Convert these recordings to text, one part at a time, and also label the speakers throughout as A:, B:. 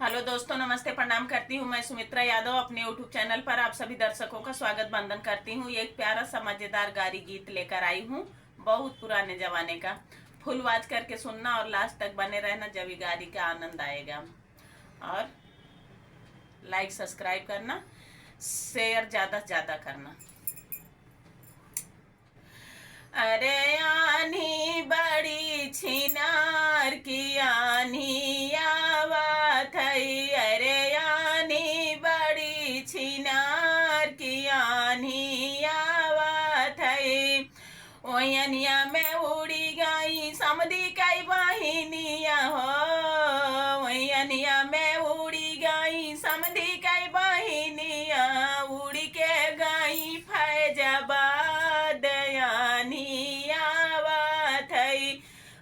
A: Hello दोस्तों, नमस्ते, प्रणाम करती हूँ। मैं सुमित्रा यादव अपने यूट्यूब चैनल पर आप सभी दर्शकों का स्वागत वंदन करती हूँ। एक प्यारा सा मजेदार गारी गीत लेकर आई हूँ, बहुत पुराने जमाने का। फुल वाच करके सुनना और लास्ट तक बने रहना, जब ये गारी का आनंद आएगा। और लाइक सब्सक्राइब करना, शेयर ज्यादा से ज्यादा करना। अरे आनी बड़ी छिनार की आनी आवत है, अरे आनी बड़ी छिनार की आनी आवत है। ओयनिया में उड़ी गई समधी कई बहिनिया हो, ओयनिया में उड़ी गई समधी कई बहिनिया, उड़ी के गई फैजाबाद यानी आवत है।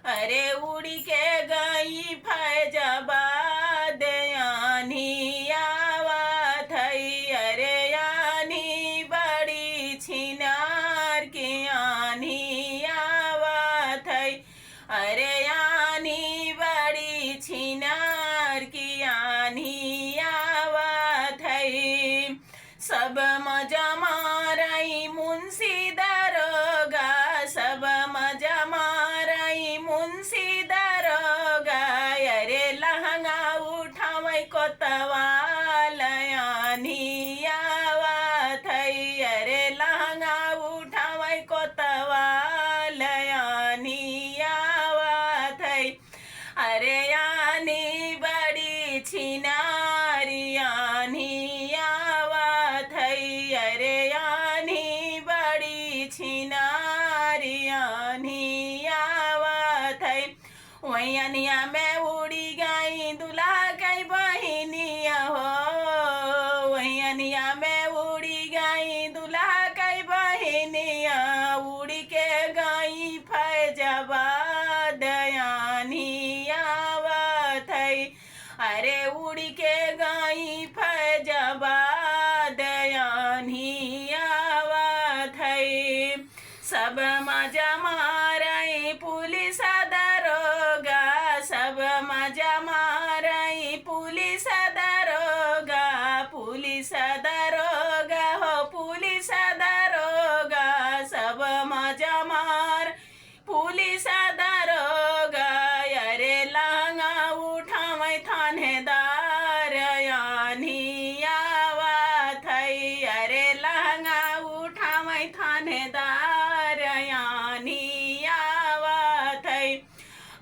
A: अरे उड़ी के गई फैजाबाद यानी आवत है, अरे यानी बड़ी छिनार की यानी आवत है, अरे यानी बड़ी छिनार की यानी आवत है। सब मजा मारई मुंशी दरोगा, सब मजा मारई मुंशी दरोगा, अरे लहंगा उठावई कोतवाल यानी आवत है, अरे लहंगा उठावई कोतवाल यानी आवत है, अरे यानी बड़ी छिनारी यानी आवत है, अरे यानी बड़ी छिनारी यानी आवत है। वैयनिया में उड़ी गई दुल्हा कई बहिनिया हो, वैयनिया में उड़ी गई दुल्हा कई बहिनिया, उड़ी के गई फैजाबाद यानी आवत है, अरे उड़ी के गई फैजाबाद यानी आवत है। सब मजा मारई पुलिस दरोगा, सब मजा मारई पुलिस दरोगा, पुलिस दरोगा हो पुलिस दरोगा, सब मजा मार पुलिस दरोगा, अरे लहंगा उठावई थानेदार यानी आवत है, अरे लहंगा उठावई थानेदार यानी आवत है,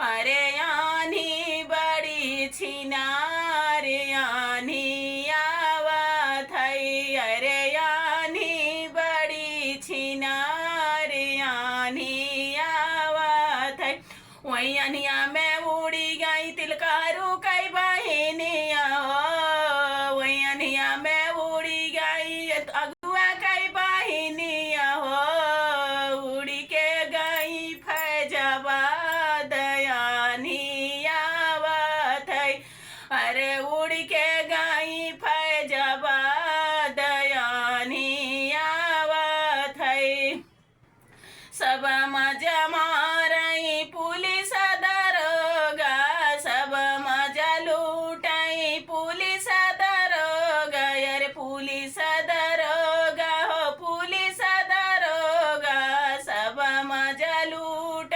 A: अरे यानी बड़ी छिनार यानी आवत है, अरे यानी बड़ी छिनार यानी आवत है। वैयनिया में उड़ी गई तिलकारू कई बहिनिया हो, वैयनिया में उड़ी गई अगुआ कई बहिनिया हो, उड़ी के गई फैजाबाद यानी आवत है, अरे उड़ी के गई फैजाबाद यानी आवत है। सब मजा मारई पुलिस दरोगा, सब मजा लूटई पुलिस दरोगा, अरे पुलिस दरोगा हो पुलिस दरोगा, सब मजा लूट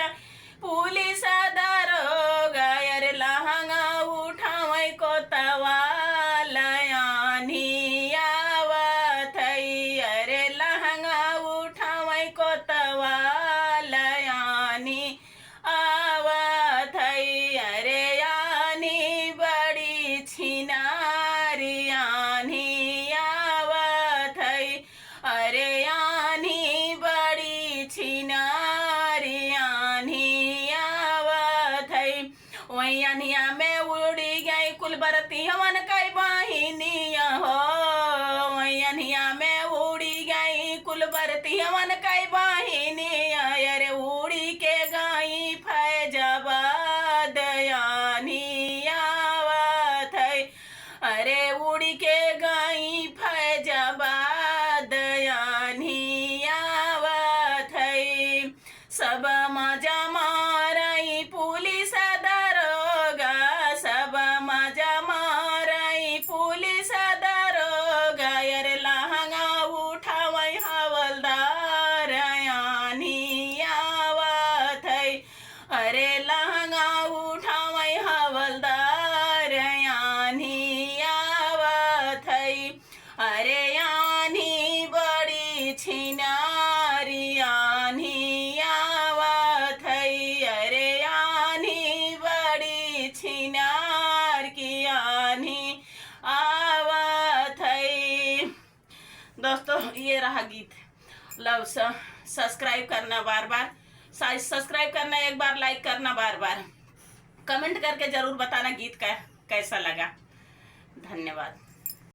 A: पुलिस दरोगा, अरे लहंगा उठावई कोतवाल यानी आवत है, अरे लहंगा उठावई कोतवाल यानी आवत है, अरे यानी बड़ी छिनार यानी आवत है, अरे यानी बड़ी छिनार यानी आवत है। वैयनिया में उड़ी गई कुलबरती हवन कई बहिनिया हो, वैयनिया में उड़ी गई कुलबरती हवन कई बहिनिया, अरे उड़ी के गई फैजाबाद यानी आवत है, अरे उड़ी के गई फैजाबाद यानी आवत है। सब मजा मारई पुलिस दरोगा, सब मजा मार लहंगा उठावै हवलदार यानी आवत है। अरे यानी बड़ी छिनारी यानी आवत है। अरे यानी बड़ी छिनार की यानी आवत है। दोस्तों ये रहा गीत। लव सब्सक्राइब करना बार बार, सब्सक्राइब करना एक बार, लाइक करना बार बार, कमेंट करके जरूर बताना गीत का कैसा लगा। धन्यवाद।